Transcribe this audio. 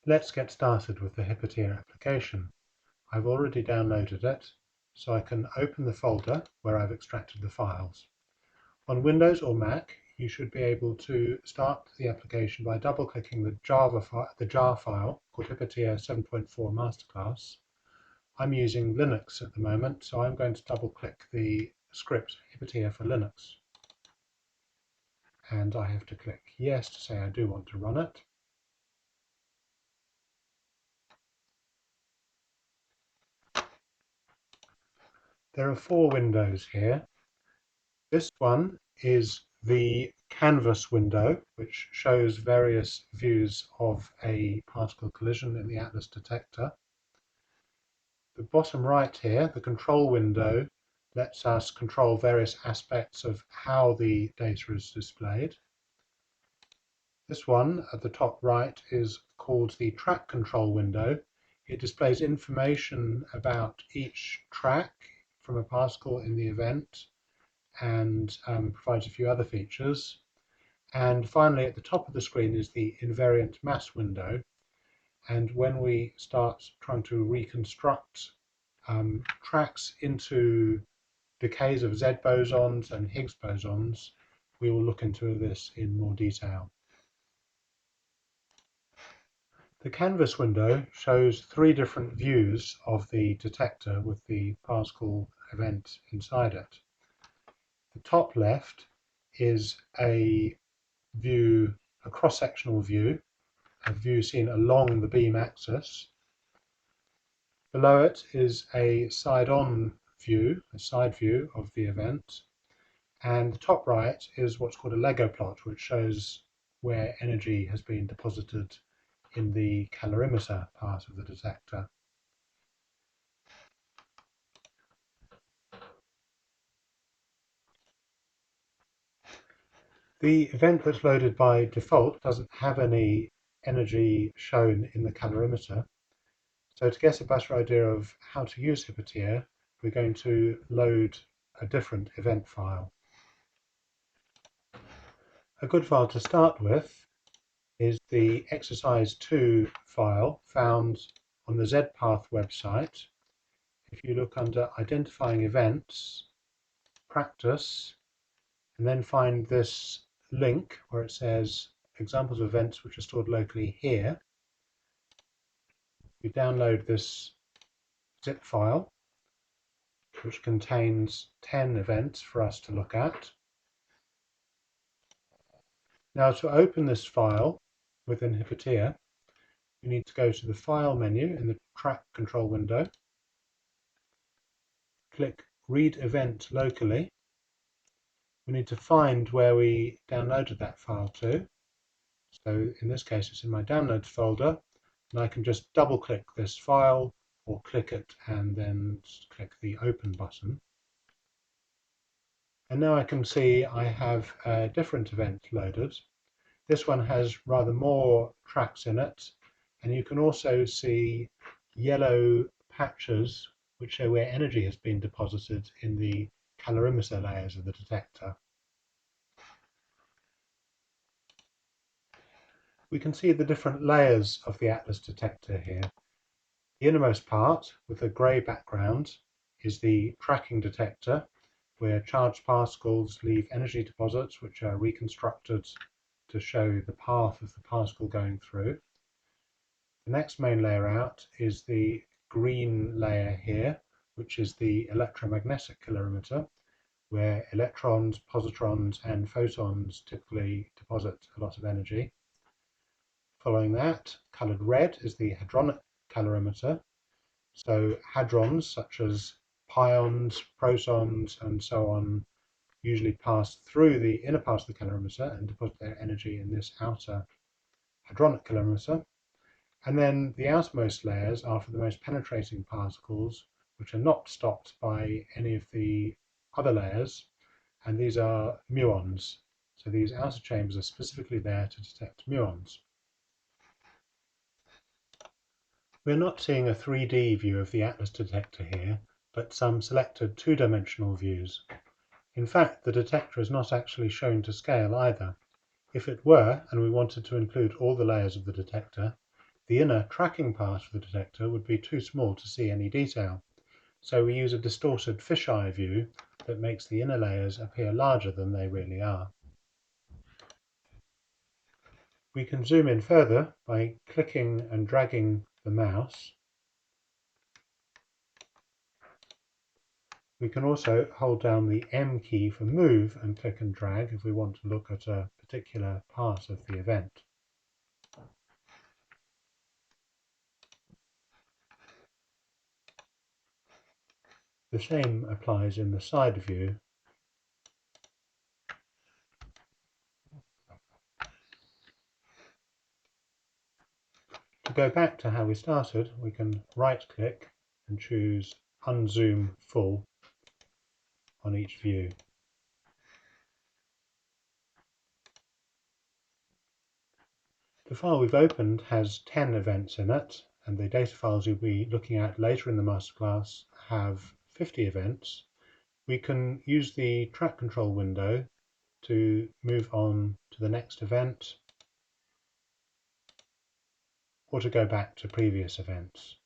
Let's get started with the Hypatia application. I've already downloaded it, so I can open the folder where I've extracted the files. On Windows or Mac, you should be able to start the application by double-clicking the jar file called Hypatia 7.4 Masterclass. I'm using Linux at the moment, so I'm going to double-click the script Hypatia for Linux. And I have to click yes to say I do want to run it. There are 4 windows here. This one is the canvas window, which shows various views of a particle collision in the Atlas detector. The bottom right here, the control window, lets us control various aspects of how the data is displayed. This one at the top right is called the track control window. It displays information about each track from a particle in the event and provides a few other features. And finally, at the top of the screen is the invariant mass window. And when we start trying to reconstruct tracks into decays of Z bosons and Higgs bosons, we will look into this in more detail. The canvas window shows 3 different views of the detector with the particle event inside it. The top left is a cross-sectional view, a view seen along the beam axis. Below it is a side-on view, a side view of the event. And the top right is what's called a Lego plot, which shows where energy has been deposited in the calorimeter part of the detector. The event that's loaded by default doesn't have any energy shown in the calorimeter. So to get a better idea of how to use Hypatia, we're going to load a different event file. A good file to start with is the exercise 2 file found on the ZPath website. If you look under identifying events, practice, and then find this link where it says examples of events which are stored locally here, you download this zip file which contains 10 events for us to look at. Now, to open this file within Hypatia, you need to go to the File menu in the Track control window, click Read Event Locally. We need to find where we downloaded that file to. So in this case, it's in my Downloads folder, and I can just double-click this file or click it and then click the Open button. And now I can see I have a different event loaded. This one has rather more tracks in it, and you can also see yellow patches which show where energy has been deposited in the calorimeter layers of the detector. We can see the different layers of the Atlas detector here. The innermost part, with a grey background, is the tracking detector, where charged particles leave energy deposits which are reconstructed to show the path of the particle going through. The next main layer out is the green layer here, which is the electromagnetic calorimeter, where electrons, positrons and photons typically deposit a lot of energy. Following that, coloured red is the hadronic calorimeter. So hadrons such as pions, protons and so on usually pass through the inner part of the calorimeter and deposit their energy in this outer hadronic calorimeter. And then the outermost layers are for the most penetrating particles, which are not stopped by any of the other layers, and these are muons. So these outer chambers are specifically there to detect muons. We're not seeing a 3D view of the Atlas detector here, but some selected 2-dimensional views. In fact, the detector is not actually shown to scale either. If it were, and we wanted to include all the layers of the detector, The inner tracking part of the detector would be too small to see any detail, so we use a distorted fisheye view that makes the inner layers appear larger than they really are. We can zoom in further by clicking and dragging the mouse. We can also hold down the M key for move and click and drag if we want to look at a particular part of the event. The same applies in the side view. To go back to how we started, we can right-click and choose Unzoom Full on each view. The file we've opened has 10 events in it, and the data files you'll be looking at later in the masterclass have 50 events. We can use the track control window to move on to the next event or to go back to previous events.